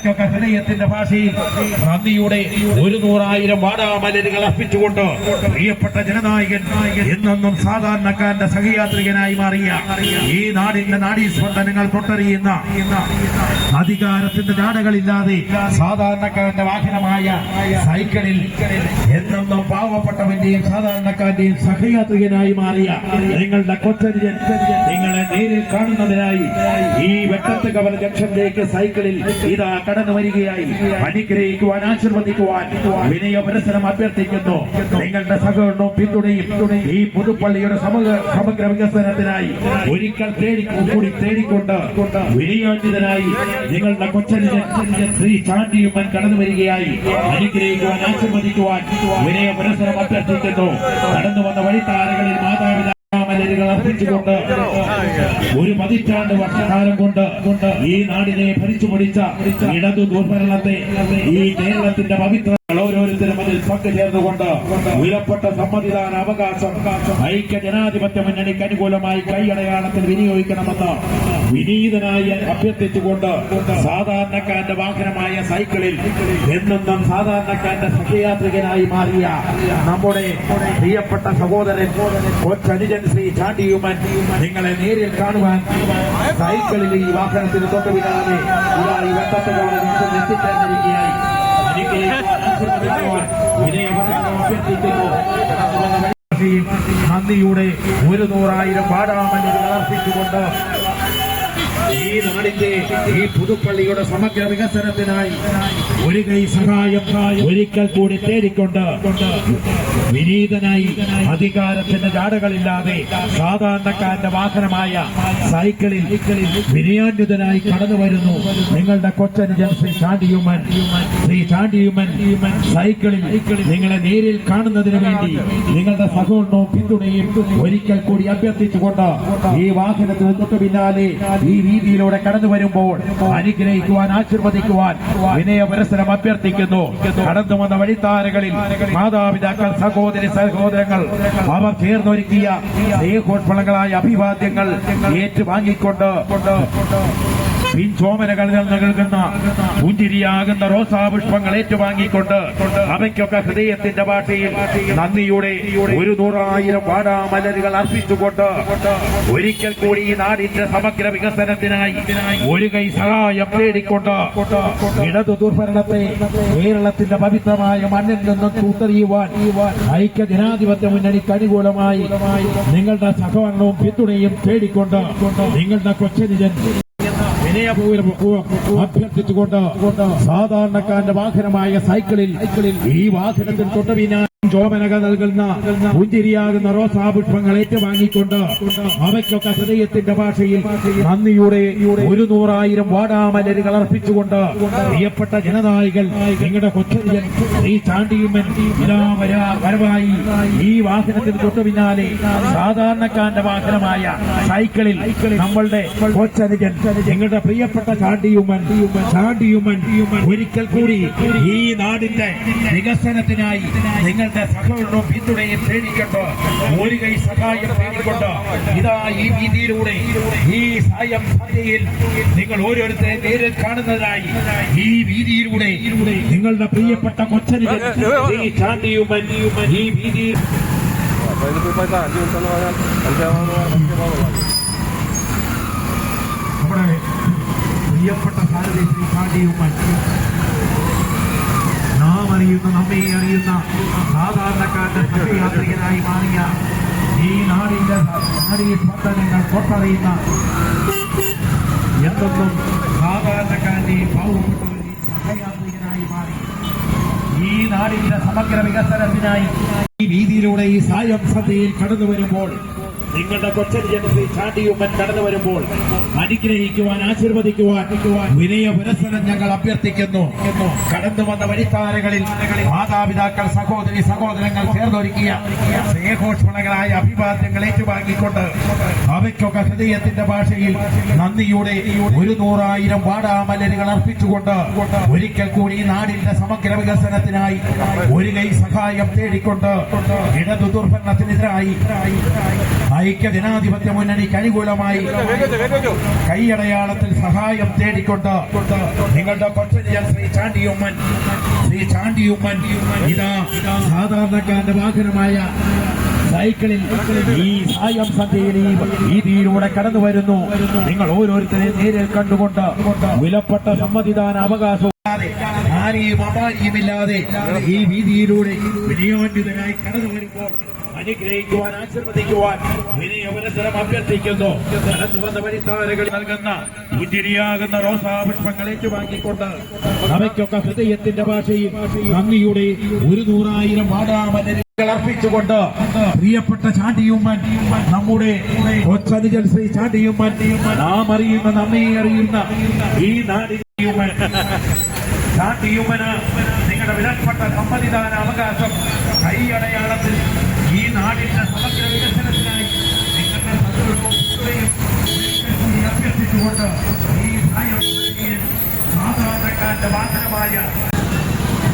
അവയ്ക്കൊക്കെ ഹൃദയത്തിന്റെ ഭാഷയിൽ നന്ദിയുടെ 100,000 വാടാമലരുകൾ അർപ്പിച്ചുകൊണ്ട് പ്രിയപ്പെട്ട ജനനായകൻ എന്നെന്നും സാധാരണക്കാരന്റെ സഹയാത്രികനായി മാറിയ ഈ നാടിന്റെ നാഡീസ്പന്ദനങ്ങൾ തൊട്ടറിയുന്ന അധികാരത്തിന്റെ ജാടകളില്ലാതെ സാധാരണക്കാരന്റെ വാഹനമായ സൈക്കിളിൽ എന്നെന്നും പാവപ്പെട്ടവന്റെയും സാധാരണക്കാരന്റെയും സഹയാത്രികനായി മാറിയ നിങ്ങളുടെ കൊച്ചരിജൻ നിങ്ങളെ നേരിൽ കാണുന്നതിനായി ഈ വെട്ടത്ത് കവല ജംഗ്ഷനിലേക്ക് സൈക്കിളിൽ ഇതാ കടന്നു വരികയായി. അനുഗ്രഹിക്കുവാൻ ആശീർവദിക്കുവാൻ വിനയ പരിസരം അഭ്യർത്ഥിക്കുന്നു. നിങ്ങളുടെ സഹകരണവും പിന്തുണയും ഈ പുതുപ്പള്ളിയുടെ സമഗ്ര വികസനത്തിനായി ഒരിക്കൽ കൂടി തേടിക്കൊണ്ട് വിനയാന്വിതനായി നിങ്ങളുടെ കൊച്ചരിജൻ ശ്രീ ചാണ്ടിയുമ്മൻ കടന്നു വരികയായി. അനുഗ്രഹിക്കുവാൻ ആശീർവദിക്കുവാൻ വിനയ പരിസരം അഭ്യർത്ഥിക്കുന്നു. കടന്നു വന്ന വഴിത്താരകളിൽ മാതാപിതാ മലരുകൾ അർപ്പിച്ചുകൊണ്ട് 1 പതിറ്റാണ്ട് വർഷകാലം കൊണ്ട് ഈ നാടിനെ ഭരിച്ചു പിടിച്ച ഇടതു ദുർഭരണത്തെ ഈ കേരളത്തിന്റെ പവിത്ര ഓരോരുത്തരും അതിൽ പങ്കുചേർന്നുകൊണ്ട് വിലപ്പെട്ട സമ്മതിദാന അവകാശം ഐക്യ ജനാധിപത്യ മുന്നണിക്ക് അനുകൂലമായി കൈയടയാളത്തിൽ വിനിയോഗിക്കണമെന്ന് വിനീതനായി അഭ്യർത്ഥിച്ചുകൊണ്ട് സാധാരണക്കാരന്റെ വാഹനമായ സൈക്കിളിൽ എന്നെന്നും സാധാരണക്കാരന്റെ സഹയാത്രികനായി മാറിയ നമ്മുടെ പ്രിയപ്പെട്ട സഹോദരൻ കൊച്ചനുജൻ ശ്രീ ചാണ്ടിയുമ്മൻ നിങ്ങളെ നേരിൽ കാണുവാൻ സൈക്കിളിൽ ഈ വാഹനത്തിന് തൊട്ടു പിന്നാലെ ഈ വെട്ടത്തുകൾ എത്തിച്ചേർന്നിരിക്കുകയായി. നന്ദിയുടെ 100,000 വാടാമലരുകൾ അർപ്പിച്ചുകൊണ്ട് ഈ നാടിന്റെ ഈ പുതുപ്പള്ളിയുടെ സമഗ്ര വികസനത്തിനായി ഒരു കൈ സഹായം ഒരിക്കൽ കൂടി തേടിക്കൊണ്ട് വിനീതനായി അധികാരത്തിന്റെ ജാടകളില്ലാതെ സാധാരണക്കാരന്റെ വാഹനമായ സൈക്കിളിൽ വിനയാന്വിതനായി കടന്നു വരുന്നു നിങ്ങളുടെ കൊച്ചനുജൻ ശ്രീ ചാണ്ടിയുമ്മൻ. സൈക്കിളിൽ നിങ്ങളെ നേരിൽ കാണുന്നതിന് വേണ്ടി നിങ്ങളുടെ സഹകരണവും പിന്തുണയും ഒരിക്കൽ കൂടി അഭ്യർത്ഥിച്ചുകൊണ്ട് ഈ വാഹനത്തിന് തൊട്ടു പിന്നാലെ ഈ രീതിയിലൂടെ കടന്നു വരുമ്പോൾ അനുഗ്രഹിക്കുവാൻ ആശീർവദിക്കുവാൻ വിനയ പരിസരം അഭ്യർത്ഥിക്കുന്നു. കടന്നു വന്ന വഴിത്താരകളിൽ മാതാപിതാക്കൾ സഹോദരങ്ങൾ അവർ ചേർന്നൊരുക്കിയ സ്നേഹോഷ്ഫലങ്ങളായ അഭിവാദ്യങ്ങൾ ഏറ്റുവാങ്ങിക്കൊണ്ട് പിൻചോമനകൾ നൽകുന്ന പുഞ്ചിരിയാകുന്ന റോസാപുഷ്പങ്ങൾ ഏറ്റുവാങ്ങിക്കൊണ്ട് അവയ്ക്കൊക്കെ ഹൃദയത്തിന്റെ ഭാഷയിൽ നന്ദിയുടെ 100,000 വാടാമലരുകൾ അർപ്പിച്ചുകൊണ്ട് ഒരിക്കൽ കൂടി ഈ നാടിന്റെ സമഗ്ര വികസനത്തിനായി ഒരു കൈ സഹായം തേടിക്കൊണ്ട് ഇടതു ദുർഭരണത്തെ കേരളത്തിന്റെ പവിത്രമായ മണ്ണിൽ നിന്നും തൂത്തെറിയുവാൻ ഐക്യ ജനാധിപത്യ മുന്നണിക്ക് അനുകൂലമായി നിങ്ങളുടെ സഹകരണവും പിന്തുണയും തേടിക്കൊണ്ട് നിങ്ങളുടെ കൊച്ചനുജൻ അഭ്യർത്ഥിച്ചുകൊണ്ട് സാധാരണക്കാരന്റെ വാഹനമായ സൈക്കിളിൽ ഈ വാഹനത്തിൽ തൊട്ടുപിന്നാലെ ചോമനകൾ നൽകുന്ന പുഞ്ചിരിയാകുന്ന റോസാപുഷ്പങ്ങൾ ഏറ്റുവാങ്ങിക്കൊണ്ട് അവയ്ക്കൊക്കെ ഹൃദയത്തിന്റെ ഭാഷയിൽ നന്ദിയുടെ 100,000 വാടാമലരുകൾ അർപ്പിച്ചുകൊണ്ട് പ്രിയപ്പെട്ട ജനനായകൻ നിങ്ങളുടെ കൊച്ചനുജൻ ശ്രീ ചാണ്ടിയുമ്മൻ വരവായി ഈ വാഹനത്തിന് തൊട്ടു പിന്നാലെ സാധാരണക്കാരന്റെ വാഹനമായ സൈക്കിളിൽ നമ്മളുടെ കൊച്ചനുജൻ നിങ്ങളുടെ പ്രിയപ്പെട്ട ചാണ്ടിയുമ്മൻ ഒരിക്കൽ കൂടി ഈ നാടിന്റെ വികസനത്തിനായി നിങ്ങളുടെ സഹകരണവും പിന്തുണയും തേടിക്കൊണ്ട് ഒരു കൈ സഹായം തേടിക്കൊണ്ട് ഇതാ ഈ രീതിയിലൂടെ ഈ സായം സന്ധ്യയിൽ നിങ്ങൾ ഓരോരുത്തരെ നേരിൽ കാണുന്നതിനായി ഈ വീതിയിലൂടെ നിങ്ങളുടെ പ്രിയപ്പെട്ട കൊച്ചനുജൻ ശ്രീ ചാണ്ടിയുമ്മൻ ഈ വീതിയിൽ നമ്മുടെ പ്രിയപ്പെട്ട സാരഥി ശ്രീ ചാണ്ടിയുമ്മൻ നമ്മെ അറിയുന്ന സാധാരണക്കാരന്റെ സഹയാത്രികനായി മാറിയ ഈ നാടിന്റെ നാഡീസ്പന്ദനങ്ങൾ തൊട്ടറിയുന്ന എന്തൊന്നും സാധാരണക്കാരന്റെയും പാവപ്പെട്ടവരുടെയും സഹയാത്രികനായി മാറി ഈ നാടിന്റെ സമഗ്ര വികസനത്തിനായി ഈ വീതിയിലൂടെ ഈ സായം സന്ധ്യയിൽ കടന്നു വരുമ്പോൾ നിങ്ങളുടെ കൊച്ചനുജൻ ശ്രീ ചാണ്ടിയുമ്മൻ കടന്നു വരുമ്പോൾ അനുഗ്രഹിക്കുവാൻ ആശീർവദിക്കുവാൻ വിനയ പുരസ്സരം ഞങ്ങൾ അഭ്യർത്ഥിക്കുന്നു. കടന്നു വന്ന വഴിത്താരകളിൽ മാതാപിതാക്കൾ സഹോദരങ്ങൾ ചേർന്നൊരുക്കിയ സ്നേഹോഷ്മളകളായ അഭിവാദ്യങ്ങൾ ഏറ്റുവാങ്ങിക്കൊണ്ട് അവയ്ക്കൊക്കെ ഹൃദയത്തിന്റെ ഭാഷയിൽ നന്ദിയുടെ 100,000 വാടാമലരുകൾ അർപ്പിച്ചുകൊണ്ട് ഒരിക്കൽ കൂടി നാടിന്റെ സമഗ്ര വികസനത്തിനായി ഒരു കൈ സഹായം തേടിക്കൊണ്ട് ഇടതു ദുർഭരണത്തിനെതിരായി ഐക്യ ജനാധിപത്യ മുന്നണിക്ക് അനുകൂലമായി കൈയടയാളത്തിൽ സഹായം തേടിക്കൊണ്ട് നിങ്ങളുടെ കൊച്ചനിയൻ ശ്രീ ചാണ്ടിയുമ്മൻ ഇതാ സാധാരണക്കാരന്റെ വാഹനമായ സൈക്കിളിൽ ഈ സായം സന്ധ്യയിൽ ഈ വീതിയിലൂടെ കടന്നു വരുന്നു. നിങ്ങൾ ഓരോരുത്തരെയും നേരിൽ കണ്ടുകൊണ്ട് വിലപ്പെട്ട സമ്മതിദാന അവകാശവും ആരെയും അപാരിയുമില്ലാതെ ഈ വീതിയിലൂടെ വിനയോന്വിതനായി കടന്നു വരുമ്പോൾ അനുഗ്രഹിക്കുവാൻ ആശീർവദിക്കുവാൻ വിനയവനത്തരം അഭ്യർത്ഥിക്കുന്നു. കടന്നു വന്ന വഴിത്താരകൾ നൽകുന്ന പുഞ്ചിരിയാകുന്ന റോസാപുഷ്പങ്ങൾ ഏറ്റുവാങ്ങിക്കൊണ്ട് അവയ്ക്കൊക്കെ ഹൃദയത്തിന്റെ ഭാഷയിൽ നന്ദിയുടെ 100,000 വാടാമലരുകൾ അർപ്പിച്ചുകൊണ്ട് പ്രിയപ്പെട്ട ചാണ്ടിയുമ്മൻ, നമ്മുടെ കൊച്ചനുജൻ ശ്രീ ചാണ്ടിയുമ്മൻ, നാം അറിയുന്ന നമ്മെ അറിയുന്ന ഈ നാടിന് ചാണ്ടിയുമ്മന് നിങ്ങളുടെ വിലപ്പെട്ട സമ്മതിദാന അവകാശം കൈയടയാളത്തിൽ ഈ നാടിന്റെ സമഗ്ര വികസനത്തിനായി നിങ്ങളുടെ അഭ്യർത്ഥിച്ചുകൊണ്ട് ഈ സാധാരണക്കാരന്റെ വാഹനമായ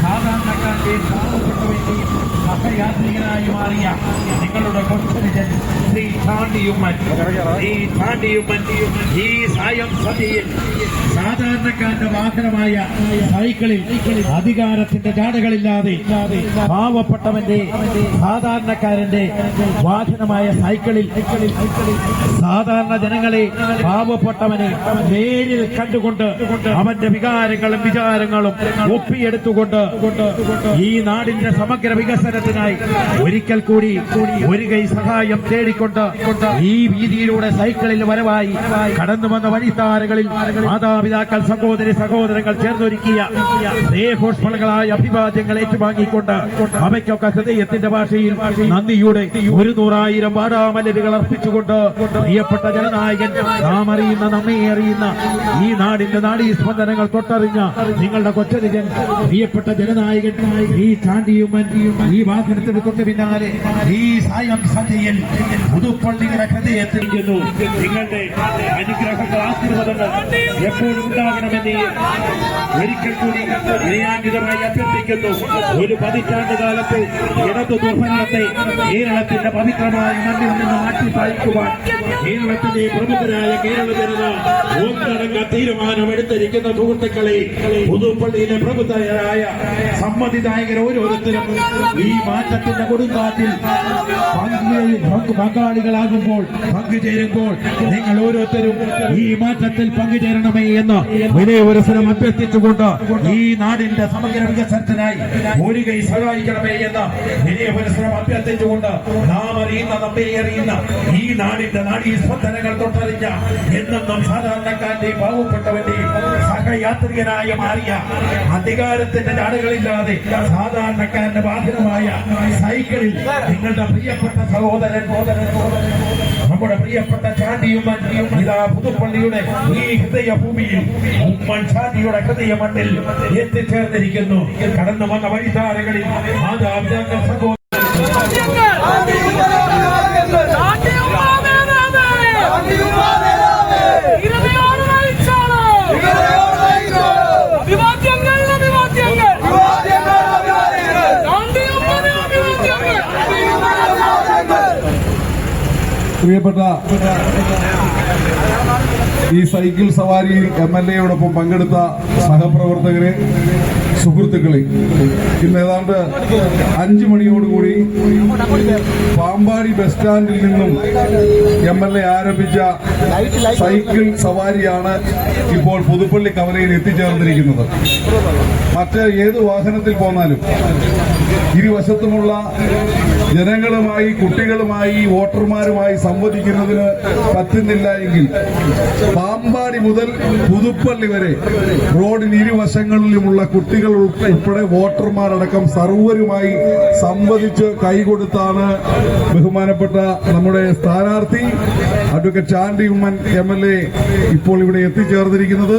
സാധാരണക്കാരന്റെ പാവപ്പെട്ടവന്റെയും സഹയാത്രികനായി മാറിയ നിങ്ങളുടെ കൊച്ചനുജൻ ശ്രീ ചാണ്ടിയുമ്മൻ ഈ സായം സന്ധ്യയിൽ സാധാരണക്കാരന്റെ വാഹനമായ സൈക്കിളിൽ അധികാരത്തിന്റെ ജാടകളില്ലാതെ പാവപ്പെട്ടവന്റെ സാധാരണക്കാരന്റെ വാഹനമായ സൈക്കിളിൽ സാധാരണ ജനങ്ങളെ പാവപ്പെട്ടവനെ നേരിൽ കണ്ടുകൊണ്ട് അവന്റെ വികാരങ്ങളും വിചാരങ്ങളും ഒപ്പിയെടുത്തുകൊണ്ട് ഈ നാടിന്റെ സമഗ്ര വികസനത്തിനായി ഒരിക്കൽ കൂടി ഒരു കൈ സഹായം തേടിക്കൊണ്ട് ഈ വീതിയിലൂടെ സൈക്കിളിൽ വരവായി കടന്നു വന്ന വഴിത്താരകളിൽ മാതാപിതാക്കൾ സഹോദരങ്ങൾ ചേർന്നൊരുക്കിയ സ്നേഹോഷ്മളങ്ങളായ അഭിവാദ്യങ്ങൾ ഏറ്റുവാങ്ങിക്കൊണ്ട് അവയ്ക്കൊക്കെ ഹൃദയത്തിന്റെ ഭാഷയിൽ നന്ദിയുടെ 100,000 വാടാമലരുകൾ അർപ്പിച്ചുകൊണ്ട് പ്രിയപ്പെട്ട ജനനായകൻ, നാം അറിയുന്ന നമ്മെ അറിയുന്ന ഈ നാടിന്റെ നാഡീസ്പന്ദനങ്ങൾ തൊട്ടറിഞ്ഞ നിങ്ങളുടെ കൊച്ചനുജൻ പ്രിയപ്പെട്ട ജനനായകൻ ഈ ചാണ്ടിയുമ്മൻ ഈ വാഹനത്തിന് തൊട്ട് പിന്നാലെ ഈ സായം സന്ധ്യയിൽ പുതുപ്പള്ളിയുടെ ഹൃദയത്തിൽ നിങ്ങളുടെ അനുഗ്രഹങ്ങൾ ആശീർവാദങ്ങൾ എപ്പോഴും ഉണ്ടാകണമെന്ന് ഒരിക്കൽ കൂടി വിനയാന്വിതമായി അഭ്യർത്ഥിക്കുന്നു. ഒരു 10 കാലത്ത് ഇടതു ദുർഭരണത്തെ കേരളത്തിന്റെ പവിത്രമായ മണ്ണിൽ നിന്ന് മാറ്റിപ്പായിക്കുവാൻ കേരളത്തിലെ പ്രമുഖരായ കേരള ജനത ഒന്നടങ്ക തീരുമാനമെടുത്തിരിക്കുന്ന സുഹൃത്തുക്കളെ, പുതുപ്പള്ളിയിലെ പ്രമുഖരായ സമ്മതിദായകർ ഓരോരുത്തരും ഈ മാറ്റത്തിന്റെ കൊടുങ്കാറ്റിൽ പങ്കാളികളാകുമ്പോൾ പങ്കുചേരുമ്പോൾ നിങ്ങൾ ഓരോരുത്തരും ഈ മാറ്റത്തിൽ പങ്കുചേരണമേ എന്ന് വിനയപുരസരം അഭ്യർത്ഥിച്ചുകൊണ്ട് ഈ നാടിന്റെ സമഗ്ര വികസനത്തിനായി ഒരു കൈ സഹായിക്കണമേ എന്ന് വിനയപുരസരം അഭ്യർത്ഥിച്ചുകൊണ്ട് നാം അറിയുന്ന നമ്മെ അറിയുന്ന ഈ നാടിന്റെ നാഡീസ്പന്ദനങ്ങൾ തൊട്ടറിഞ്ഞ എന്നും സാധാരണക്കാരന്റെയും പാവപ്പെട്ടവന്റെയും സഹയാത്രികനായ മാറിയ അധികാരത്തിന്റെ ജാടകളില്ലാതെ സാധാരണക്കാരന്റെ വാഹനമായ സൈക്കിളിൽ നിങ്ങളുടെ പ്രിയപ്പെട്ട സഹോദരൻ നമ്മുടെ പ്രിയപ്പെട്ട ചാണ്ടിയുമ്മൻ ഇതാ പുതുപ്പള്ളിയുടെ ഈ ഹൃദയഭൂമിയിൽ ഉമ്മൻചാണ്ടിയുടെ ഹൃദയ മണ്ണിൽ എത്തിച്ചേർന്നിരിക്കുന്നു. കടന്നു വന്ന വഴിത്താരകളിൽ മാതാപിതാക്കൾ സഹോദരൻ പ്രിയപ്പെട്ട ഈ സൈക്കിൾ സവാരിയിൽ MLA-യോടൊപ്പം പങ്കെടുത്ത സഹപ്രവർത്തകരെ, സുഹൃത്തുക്കളെ, ഇന്ന് ഏതാണ്ട് 5 മണിയോടുകൂടി പാമ്പാടി ബസ് സ്റ്റാൻഡിൽ നിന്നും MLA ആരംഭിച്ച സൈക്കിൾ സവാരിയാണ് ഇപ്പോൾ പുതുപ്പള്ളി കവലയിൽ എത്തിച്ചേർന്നിരിക്കുന്നത്. മറ്റ് ഏത് വാഹനത്തിൽ പോന്നാലും ഇരുവശത്തുമുള്ള ജനങ്ങളുമായി, കുട്ടികളുമായി, വോട്ടർമാരുമായി സംവദിക്കുന്നതിന് പറ്റുന്നില്ല എങ്കിൽ പാമ്പാടി മുതൽ പുതുപ്പള്ളി വരെ റോഡിന് ഇരുവശങ്ങളിലുമുള്ള കുട്ടികൾ ഉൾപ്പെടെ വോട്ടർമാരടക്കം സർവരുമായി സംവദിച്ച് കൈകൊടുത്താണ് ബഹുമാനപ്പെട്ട നമ്മുടെ സ്ഥാനാർത്ഥി അഡ്വക്കേറ്റ് ചാണ്ടിയുമ്മൻ MLA ഇപ്പോൾ ഇവിടെ എത്തിച്ചേർന്നിരിക്കുന്നത്.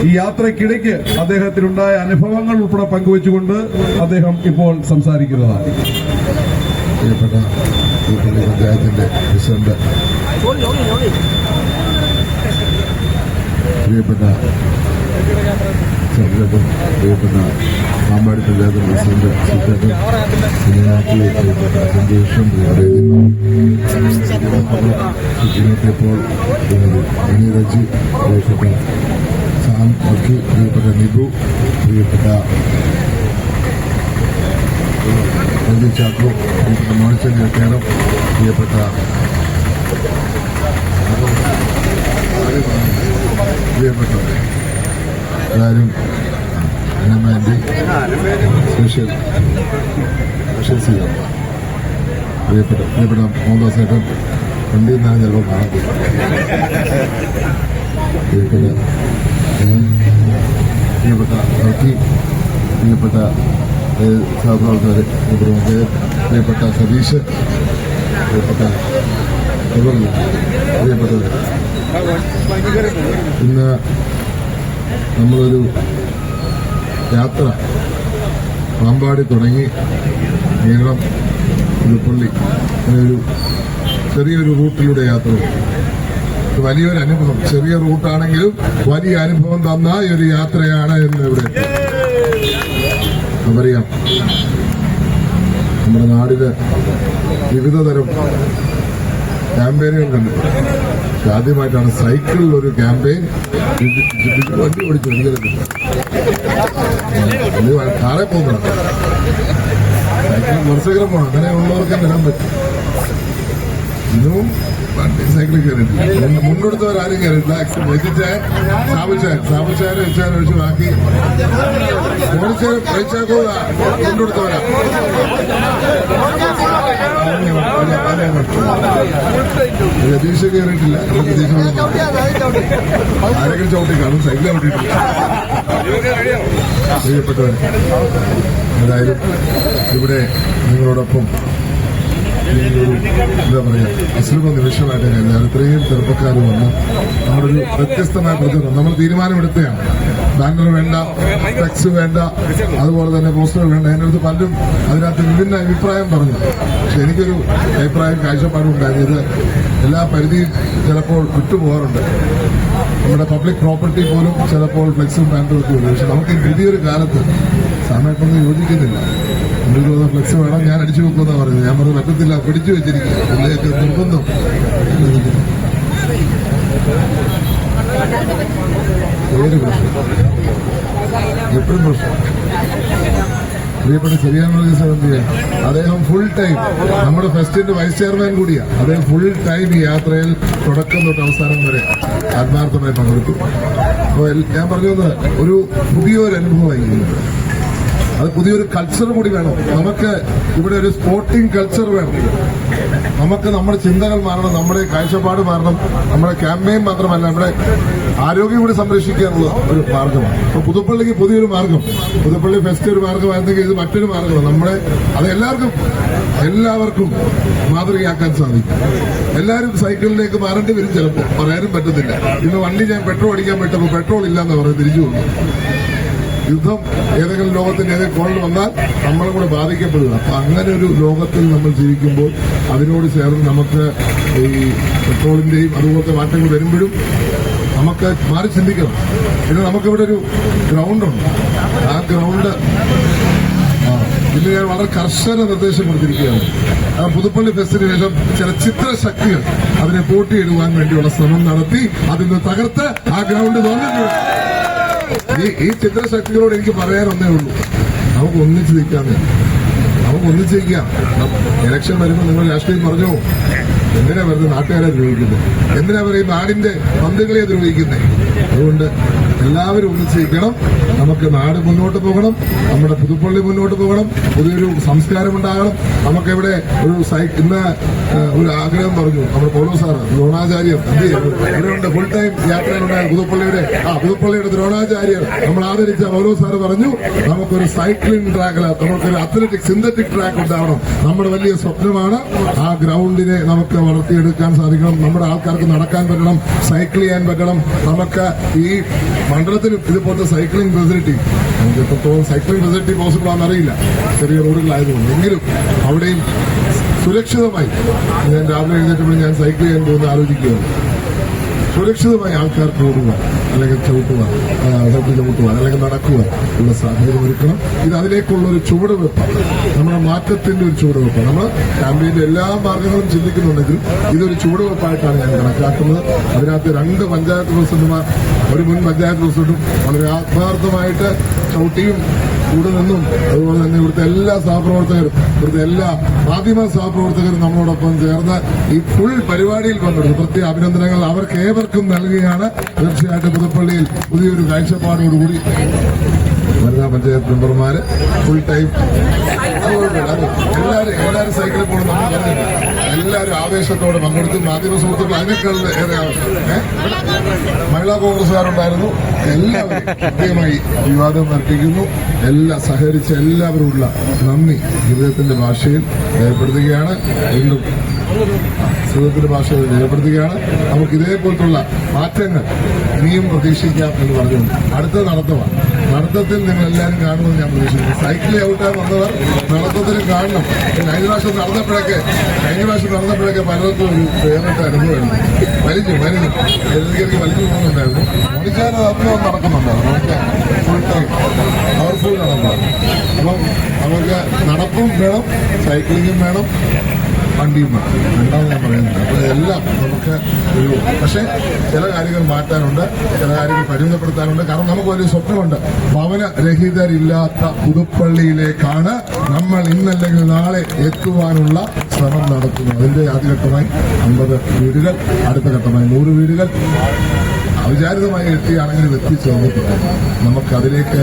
ഈ യാത്രക്കിടയ്ക്ക് അദ്ദേഹത്തിനുണ്ടായ അനുഭവങ്ങൾ ഉൾപ്പെടെ പങ്കുവെച്ചുകൊണ്ട് അദ്ദേഹം ഇപ്പോൾ സംസാരിക്കുന്നതാണ്. പ്രിയപ്പെട്ട പുതുപ്പള്ളി പഞ്ചായത്തിന്റെ പ്രസിഡന്റ്, പ്രിയപ്പെട്ട സുഹൃത്തുക്കളും പ്രിയപ്പെട്ട പാമ്പാടി പഞ്ചായത്ത് പ്രസിഡന്റ് സുഹൃത്തുക്കൾ കുഞ്ഞനാട്ടി പ്രിയപ്പെട്ട സന്തോഷം ഇപ്പോൾ നീരജ് പ്രിയപ്പെട്ട സാം വക്കി പ്രിയപ്പെട്ട നിബു പ്രിയപ്പെട്ട ചാക്കോ പ്രിയപ്പെട്ട മോണിച്ചൻ കേരളം പ്രിയപ്പെട്ട പ്രിയപ്പെട്ടവരെ എല്ലാവരും അന്നമാൻഡി സ്പെഷ്യൽ സ്വീകരണം പ്രിയപ്പെട്ട മോഹൻദാസ് ഏട്ടൻ വണ്ടിയിൽ നിന്നാണ് ചിലപ്പോൾ കാണുന്നത് പ്രിയപ്പെട്ട വക്കി പ്രിയപ്പെട്ട സഹപ്രവർത്തകരെ പ്രിയപ്പെട്ട സതീഷ് പ്രിയപ്പെട്ടവരെ ഇന്ന് നമ്മളൊരു യാത്ര പാമ്പാടി തുടങ്ങി നീളം പുതുപ്പള്ളി അങ്ങനെയൊരു ചെറിയൊരു റൂട്ടിലൂടെ യാത്ര വലിയൊരു അനുഭവം. ചെറിയ റൂട്ടാണെങ്കിലും വലിയ അനുഭവം തന്ന ഒരു യാത്രയാണ് എന്ന് ഇവിടെ നമുക്കറിയാം. നമ്മുടെ നാടില് വിവിധ തരം ക്യാമ്പയിനുകൾ കണ്ടിട്ടുണ്ട്. ആദ്യമായിട്ടാണ് സൈക്കിളിൽ ഒരു ക്യാമ്പയിൻ. വണ്ടി ഓടിച്ചു ഒരിക്കലും കാറെ പോകുന്നത് സൈക്കിൾ കുറച്ചേരം പോകണം. അങ്ങനെ ഉള്ളവർക്ക് വരാൻ പറ്റും. ഇന്നും വണ്ടി സൈക്കിളിൽ കയറിയിട്ടില്ല. മുന്നെടുത്തവരാരും കയറിയിട്ടില്ല. സാബുച്ചാരെ വെച്ചാൽ ഒഴിച്ച് ബാക്കി ഓടിച്ചാലും കഴിച്ചാക്കൂല മുണ്ടെടുത്തവരാ. രതീഷ് കയറിയിട്ടില്ല. രതീഷ് ആരെങ്കിലും ചവിട്ടി കാണും. സൈക്കിൾ ചവിട്ടിയിട്ടില്ല. പ്രിയപ്പെട്ടവർ, ഏതായാലും ഇവിടെ നിങ്ങളോടൊപ്പം എന്താ പറയാ അസുലഭ നിമിഷമായിട്ട് കഴിഞ്ഞാൽ ഇത്രയും ചെറുപ്പക്കാർ വന്ന് നമ്മുടെ ഒരു വ്യത്യസ്തമായ പ്രചരണം നമ്മൾ തീരുമാനമെടുത്തതാണ്. ബാനർ വേണ്ട, ഫ്ലെക്സ് വേണ്ട, അതുപോലെ തന്നെ പോസ്റ്റർ വേണ്ട. അതിനകത്ത് പലരും അതിനകത്ത് വിഭിന്ന അഭിപ്രായം പറഞ്ഞു. പക്ഷെ എനിക്കൊരു അഭിപ്രായം കാഴ്ചപ്പാടുണ്ടായത് എല്ലാ പരിധിയും ചിലപ്പോൾ വിട്ടുപോകാറുണ്ട്. നമ്മുടെ പബ്ലിക് പ്രോപ്പർട്ടി പോലും ചിലപ്പോൾ ഫ്ലെക്സും ബാനറും ഒക്കെ ഉണ്ട്. പക്ഷെ നമുക്ക് പുതിയൊരു കാലത്ത് സമയത്തൊന്നും യോജിക്കുന്നില്ല. എന്തെങ്കിലും ഫ്ലെക്സ് വേണം, ഞാൻ അടിച്ചു വെക്കുമെന്നാണ് പറയുന്നത്. ഞാൻ പറഞ്ഞു പറ്റത്തില്ല, പിടിച്ചു വെച്ചിരിക്കും. പിള്ളേർക്ക് നിർബന്ധം. ഏത് പ്രശ്നം എപ്പോഴും പ്രശ്നം. പ്രിയപ്പെട്ട ചെറിയാമൂർത്തി സാറിന്റെ അദ്ദേഹം ഫുൾ ടൈം നമ്മുടെ ഫെസ്റ്റിന്റെ വൈസ് ചെയർമാൻ കൂടിയാണ്. അദ്ദേഹം ഫുൾ ടൈം ഈ യാത്രയിൽ തുടക്കം തൊട്ട് അവസാനം വരെ ആത്മാർത്ഥമായി പങ്കെടുത്തു. അപ്പോൾ ഞാൻ പറഞ്ഞത് ഒരു പുതിയൊരു അനുഭവമായി. അത് പുതിയൊരു കൾച്ചർ കൂടി വേണം. നമുക്ക് ഇവിടെ ഒരു സ്പോർട്ടിംഗ് കൾച്ചർ വേണം. നമുക്ക് നമ്മുടെ ചിന്തകൾ മാറണം, നമ്മുടെ കാഴ്ചപ്പാട് മാറണം. നമ്മുടെ ക്യാമ്പയിൻ മാത്രമല്ല, നമ്മുടെ ആരോഗ്യം കൂടി സംരക്ഷിക്കാനുള്ള ഒരു മാർഗമാണ്. അപ്പൊ പുതുപ്പള്ളിക്ക് പുതിയൊരു മാർഗം, പുതുപ്പള്ളി ഫെസ്റ്റ് ഒരു മാർഗമായിരുന്നെങ്കിൽ ഇത് മറ്റൊരു മാർഗമാണ്. നമ്മുടെ അത് എല്ലാവർക്കും മാതൃകയാക്കാൻ സാധിക്കും. എല്ലാവരും സൈക്കിളിലേക്ക് മാറേണ്ടി വരും. ചിലപ്പോൾ പറയാനും പറ്റത്തില്ല. ഇന്ന് വണ്ടി ഞാൻ പെട്രോൾ അടിക്കാൻ പറ്റുമ്പോൾ പെട്രോൾ ഇല്ലാന്ന് പറഞ്ഞ് തിരിച്ചു പോകുന്നു. യുദ്ധം ഏതെങ്കിലും ലോകത്തിന്റെ ഏതെങ്കിലും കോണിൽ വന്നാൽ നമ്മളും കൂടെ ബാധിക്കപ്പെടുക. അപ്പൊ അങ്ങനെ ഒരു ലോകത്തിൽ നമ്മൾ ജീവിക്കുമ്പോൾ അതിനോട് ചേർന്ന് നമുക്ക് ഈ പെട്രോളിന്റെയും അതുപോലത്തെ മാറ്റങ്ങൾ വരുമ്പോഴും നമുക്ക് മാറി ചിന്തിക്കണം. പിന്നെ നമുക്കിവിടെ ഒരു ഗ്രൗണ്ടുണ്ട്. ആ ഗ്രൗണ്ട് ഇന്ന് ഞാൻ വളരെ കർശന നിർദ്ദേശം കൊടുത്തിരിക്കുകയാണ്. പുതുപ്പള്ളി ഫെസ്റ്റിന് ശേഷം ചില ചിത്രശക്തികൾ അതിനെ പൂട്ടിയിടുവാൻ വേണ്ടിയുള്ള ശ്രമം നടത്തി അതിന് തകർത്ത് ആ ഗ്രൗണ്ട് തോന്നുന്നു. ഈ ചിത്രശക്തികളോട് എനിക്ക് പറയാനൊന്നേ ഉള്ളൂ, നമുക്ക് ഒന്നിച്ച് നിൽക്കാന്ന്. നമുക്ക് ഒന്നിച്ച് നിൽക്കാം. ഇലക്ഷൻ വരുമ്പോൾ നിങ്ങൾ രാഷ്ട്രീയം പറഞ്ഞോ, എന്തിനാ വെറുതെ നാട്ടുകാരെ ദ്രോഹിക്കുന്നത്? എന്തിനാ പറയും നാടിന്റെ പന്തുകളെ ദ്രോഹിക്കുന്നത്? അതുകൊണ്ട് എല്ലാവരും ഒന്നിച്ചിരിക്കണം. നമുക്ക് നാട് മുന്നോട്ട് പോകണം. നമ്മുടെ പുതുപ്പള്ളി മുന്നോട്ട് പോകണം. പുതിയൊരു സംസ്കാരം ഉണ്ടാകണം. നമുക്കിവിടെ ഇന്ന് ഒരു ആഗ്രഹം പറഞ്ഞു നമ്മുടെ പൗലോ സാറ്, ദ്രോണാചാര്യർ ഇവിടെയുണ്ട്. ഫുൾ ടൈം യാത്രയിലുണ്ടായ പുതുപ്പള്ളിയുടെ ദ്രോണാചാര്യർ നമ്മൾ ആദരിച്ച പൗലോ സാറ് പറഞ്ഞു, നമുക്കൊരു സൈക്ലിംഗ് ട്രാക്ക്, നമുക്കൊരു അത്ലറ്റിക് സിന്തറ്റിക് ട്രാക്ക് ഉണ്ടാവണം. നമ്മുടെ വലിയ സ്വപ്നമാണ്. ആ ഗ്രൗണ്ടിനെ നമുക്ക് വളർത്തിയെടുക്കാൻ സാധിക്കണം. നമ്മുടെ ആൾക്കാർക്ക് നടക്കാൻ പറ്റണം, സൈക്കിൾ ചെയ്യാൻ പറ്റണം. നമുക്ക് ഈ മണ്ഡലത്തിലും ഇതുപോലത്തെ സൈക്ലിംഗ് ഫെസിലിറ്റി, നമുക്ക് എത്രത്തോളം സൈക്ലിംഗ് ഫെസിലിറ്റി പോസിബിൾ ആണെന്നറിയില്ല ചെറിയ റോഡുകളായതുകൊണ്ട്. എങ്കിലും അവിടെയും സുരക്ഷിതമായി ഞാൻ രാവിലെ എഴുന്നേറ്റപ്പോൾ ഞാൻ സൈക്കിൾ ചെയ്യാൻ പോകുന്ന ആലോചിക്കുകയാണ്. സുരക്ഷിതമായി ആൾക്കാർക്ക് ഓടുക അല്ലെങ്കിൽ സൈക്കിൾ ചവിട്ടുവാൻ അല്ലെങ്കിൽ നടക്കുവാൻ ഉള്ള സാഹചര്യം ഒരുക്കണം. ഇത് അതിലേക്കുള്ള ഒരു ചുവടുവെപ്പാണ്, നമ്മുടെ മാറ്റത്തിന്റെ ഒരു ചുവടുവെപ്പാണ്. നമ്മൾ ക്യാമ്പയിന്റെ എല്ലാ മാർഗങ്ങളും ചിന്തിക്കുന്നുണ്ടെങ്കിൽ ഇതൊരു ചുവടുവെപ്പായിട്ടാണ് ഞാൻ കണക്കാക്കുന്നത്. അതിനകത്ത് 2 പഞ്ചായത്ത് പ്രസിഡന്റുമാർ, ഒരു മുൻ പഞ്ചായത്ത് പ്രസിഡന്റും വളരെ ആത്മാർത്ഥമായിട്ട് ചവിട്ടിയും കൂടെ നിന്നും, അതുപോലെ തന്നെ ഇവിടുത്തെ എല്ലാ സഹപ്രവർത്തകരും, ഇവിടുത്തെ എല്ലാ മാധ്യമ സഹപ്രവർത്തകരും നമ്മളോടൊപ്പം ചേർന്ന് ഈ ഫുൾ പരിപാടിയിൽ പങ്കെടുത്തു. പ്രത്യേക അഭിനന്ദനങ്ങൾ അവർക്ക് ഏവർക്കും നൽകുകയാണ്. തീർച്ചയായിട്ടും പുതുപ്പള്ളിയിൽ പുതിയൊരു കാഴ്ചപ്പാടോടുകൂടി വനിതാ പഞ്ചായത്ത് മെമ്പർമാര് ഫുൾ ടൈം എല്ലാവരും സൈക്കിളിൽ പോകണം നമ്മൾ പറഞ്ഞില്ല. എല്ലാവരും ആവേശത്തോടെ പങ്കെടുത്തു. മാധ്യമ സുഹൃത്തുക്കൾ അതിനേക്കാൾ ഏറെ മഹിളാ കോൺഗ്രസുകാരുണ്ടായിരുന്നു. എല്ലാവരും കൃത്യമായി വിവാദം വർദ്ധിക്കുന്നു. സഹകരിച്ച എല്ലാവരുമുള്ള നന്ദി ഹൃദയത്തിന്റെ ഭാഷയിൽ രേഖപ്പെടുത്തുകയാണ്. വീണ്ടും ഹൃദയത്തിന്റെ ഭാഷയിൽ രേഖപ്പെടുത്തുകയാണ്. നമുക്ക് ഇതേപോലത്തുള്ള മാറ്റങ്ങൾ ഇനിയും പ്രതീക്ഷിക്കാം എന്ന് പറഞ്ഞുകൊണ്ട് അടുത്ത നടത്തമാണ്. നടത്തത്തിൽ നിങ്ങൾ എല്ലാവരും കാണുമെന്ന് ഞാൻ പ്രതീക്ഷിക്കുന്നു. സൈക്കിൾ ഔട്ടാൻ വന്നവർ നടത്തത്തിലും കാണണം. കഴിഞ്ഞ പ്രാവശ്യം നടന്നപ്പോഴൊക്കെ പലർക്കും ഒരു വേറിട്ട അനുഭവമായിരുന്നു. വലിച്ചു വലിച്ചു പോകുന്നുണ്ടായിരുന്നു. ഓടിച്ചാൽ അത്രയും നടക്കുന്നുണ്ടായിരുന്നു. ഫുൾ ടൈം പവർഫുൾ നടപ്പാണ്. അപ്പം നമുക്ക് നടപ്പും വേണം, സൈക്ലിങ്ങും വേണം, വണ്ടിയും വേണം. രണ്ടാമത് ഞാൻ പറയുന്നുണ്ട്. അപ്പോൾ എല്ലാം നമുക്ക് ഒരു പക്ഷേ ചില കാര്യങ്ങൾ മാറ്റാനുണ്ട്, ചില കാര്യങ്ങൾ പരിമിതപ്പെടുത്താനുണ്ട്. കാരണം നമുക്ക് വലിയ സ്വപ്നമുണ്ട്. ഭവനരഹിതരില്ലാത്ത പുതുപ്പള്ളിയിലേക്കാണ് നമ്മൾ ഇന്നല്ലെങ്കിൽ നാളെ എത്തുവാനുള്ള ശ്രമം നടത്തുന്നത്. അതിന്റെ ആദ്യഘട്ടമായി 50 വീടുകൾ, അടുത്ത ഘട്ടമായി 100 വീടുകൾ അവിചാരിതമായി എത്തിയാണെങ്കിലും എത്തിച്ചേർന്നിട്ടില്ല. നമുക്കതിലേക്ക്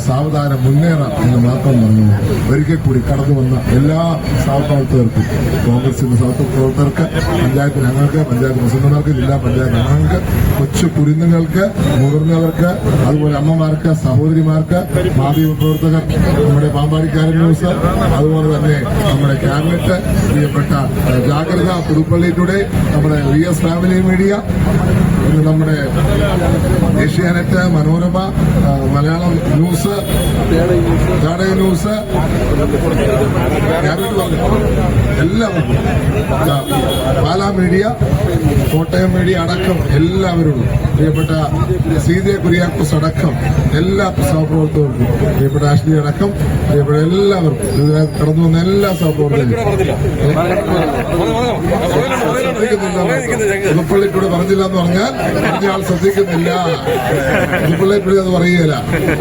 സാവധാനം മുന്നേറാം എന്ന് മാത്രം പറഞ്ഞു. ഒരിക്കൽ കൂടി കടന്നു വന്ന എല്ലാ സഹപ്രവർത്തകർക്കും, കോൺഗ്രസിന്റെ സഹപ്രവർത്തകർക്ക്, പഞ്ചായത്ത് അംഗങ്ങൾക്ക്, പഞ്ചായത്ത് പ്രസിഡന്റുമാർക്ക്, ജില്ലാ പഞ്ചായത്ത് അംഗങ്ങൾക്ക്, കൊച്ചു കുരുന്നുകൾക്ക്, മുതിർന്നവർക്ക്, അതുപോലെ അമ്മമാർക്ക്, സഹോദരിമാർക്ക്, മാധ്യമ പ്രവർത്തകർ, നമ്മുടെ പാമ്പാടിക്കാരൻ ന്യൂസ്, അതുപോലെ തന്നെ നമ്മുടെ ക്യാബിനറ്റ്, പ്രിയപ്പെട്ട ജാഗ്രത, പുതുപ്പള്ളി ടുഡേ, നമ്മുടെ VS ഫാമിലി മീഡിയ, നമ്മുടെ ഏഷ്യാനെറ്റ്, മനോരമ, മലയാളം ന്യൂസ്, ജാടക ന്യൂസ്, എല്ലാവർക്കും, പാലാ മീഡിയ, കോട്ടയം മീഡിയ അടക്കം എല്ലാവരും, പ്രിയപ്പെട്ട CJ കുര്യാക്കോസ് അടക്കം എല്ലാ സഹപ്രവർത്തകർക്കും, പ്രിയപ്പെട്ട ആഷ്ലി അടക്കം, പ്രിയപ്പെട്ട എല്ലാവർക്കും, ഇതിനകത്ത് കടന്നു വന്ന എല്ലാ സഹപ്രവർത്തകരും പുതുപ്പള്ളിക്കൂടെ പറഞ്ഞില്ല എന്ന് പറഞ്ഞാൽ ആൾ ശ്രദ്ധിക്കുന്നില്ല. പുതുപ്പള്ളിക്കൂടെ അത് പറയുകയില്ല.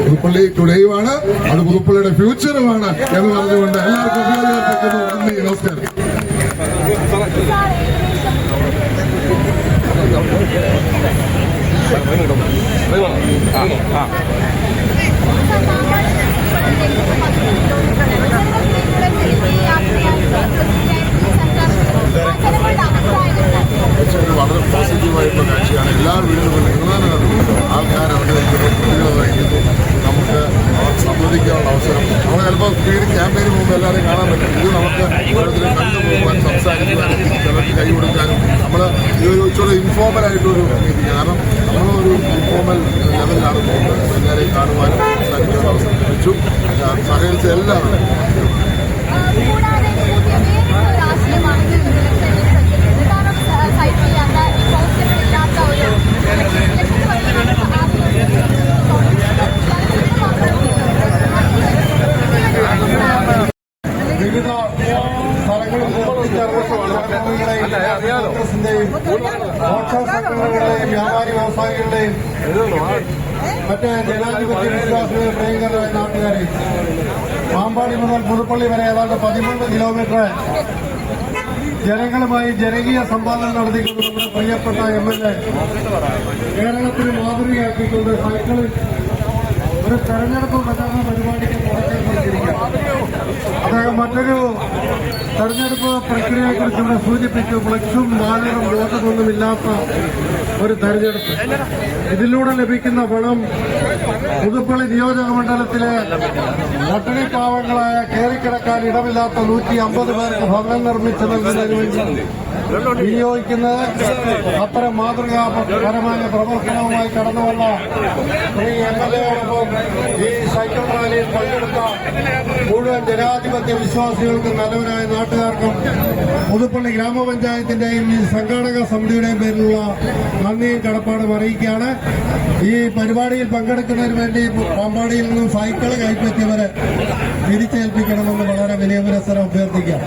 പുതുപ്പള്ളി ടുഡേയുമാണ്, അത് പുതുപ്പള്ളിയുടെ ഫ്യൂച്ചറുമാണ് എന്ന് പറഞ്ഞുകൊണ്ട് എല്ലാവർക്കും അഭിനന്ദിക്കുന്നു. നന്ദി, നമസ്കാരം. വളരെ പോസിറ്റീവായിട്ടുള്ള കാഴ്ചയാണ്. എല്ലാ വീടുകളിലും ആൾക്കാർ അവിടെ കുട്ടികളായിരിക്കുന്നു. നമുക്ക് സംവദിക്കാനുള്ള അവസരം, നമ്മൾ ചിലപ്പോൾ ക്യാമ്പയിന് മുമ്പ് എല്ലാവരെയും കാണാൻ പറ്റും. ഇത് നമുക്ക് ഓരോരുത്തരും കണ്ടുപോകാൻ, സംസാരിക്കുവാനും, ചിലർക്ക് കൈ കൊടുക്കാനും, നമ്മൾ ഇതൊരു ഇച്ചിരി ഇൻഫോർമലായിട്ടൊരു രീതി. കാരണം നമ്മളൊരു ഇൻഫോർമൽ ലെവലിലാണ് പോകുന്നത്. എല്ലാവരെയും കാണുവാനും സംസാരിക്കാനുള്ള അവസരം ലഭിച്ചു. സഹകരിച്ച എല്ലാവരും വിവിധ സ്ഥലങ്ങളിൽ മോക്ഷസംഘടനകളുടെയും വ്യാപാരി വ്യവസായികളുടെയും മറ്റ് ജനാധിപത്യ വിശ്വാസികളുടെ പ്രിയങ്കരായ നാട്ടുകാരെ, പാമ്പാടി മുതൽ പുതുപ്പള്ളി വരെ ഏതാണ്ട് 13 കിലോമീറ്റർ ജനങ്ങളുമായി ജനകീയ സംവാദം നടത്തിക്കൊണ്ട് നമ്മുടെ പ്രിയപ്പെട്ട MLA കേരളത്തിന് മാതൃകയാക്കിക്കൊണ്ട് സൈക്കിളിൽ ഒരു തെരഞ്ഞെടുപ്പ് പ്രചാരണ പരിപാടിക്ക് തുടക്കം കുറിച്ചിരിക്കുകയാണ്. അദ്ദേഹം മറ്റൊരു തെരഞ്ഞെടുപ്പ് പ്രക്രിയയെക്കുറിച്ചുകൂടെ സൂചിപ്പിച്ചു. ഫ്ലക്സും ബാനറും വോട്ടൊന്നുമില്ലാത്ത ഒരു തെരഞ്ഞെടുപ്പ്. ഇതിലൂടെ ലഭിക്കുന്ന പണം പുതുപ്പള്ളി നിയോജക മണ്ഡലത്തിലെ പട്ടിണി പാവങ്ങളായ കയറിക്കിടക്കാൻ ഇടമില്ലാത്ത 150 പേർക്ക് ഭവനം നിർമ്മിച്ചു നൽകുന്നതിന് വേണ്ടി വിനിയോഗിക്കുന്നത്. അത്തരം മാതൃകാപരമായ പ്രവർത്തനവുമായി കടന്നുവന്ന ശ്രീ MLA-യോടൊപ്പം ഈ സൈക്കിൾ റാലിയിൽ പങ്കെടുത്ത മുഴുവൻ ജനാധിപത്യ വിശ്വാസികൾക്കും നല്ലവരായ നാട്ടുകാർക്കും പുതുപ്പള്ളി ഗ്രാമപഞ്ചായത്തിന്റെയും ഈ സംഘാടക സമിതിയുടെയും പേരിലുള്ള നന്ദിയും കടപ്പാടും അറിയിക്കുകയാണ്. ഈ പരിപാടിയിൽ പങ്കെടുക്കുന്നതിന് വേണ്ടി പാമ്പാടിയിൽ നിന്നും സൈക്കിൾ കൈപ്പറ്റിയവരെ തിരിച്ചേൽപ്പിക്കണമെന്ന് വളരെ വിനയപുരസ്സരം അഭ്യർത്ഥിക്കാം.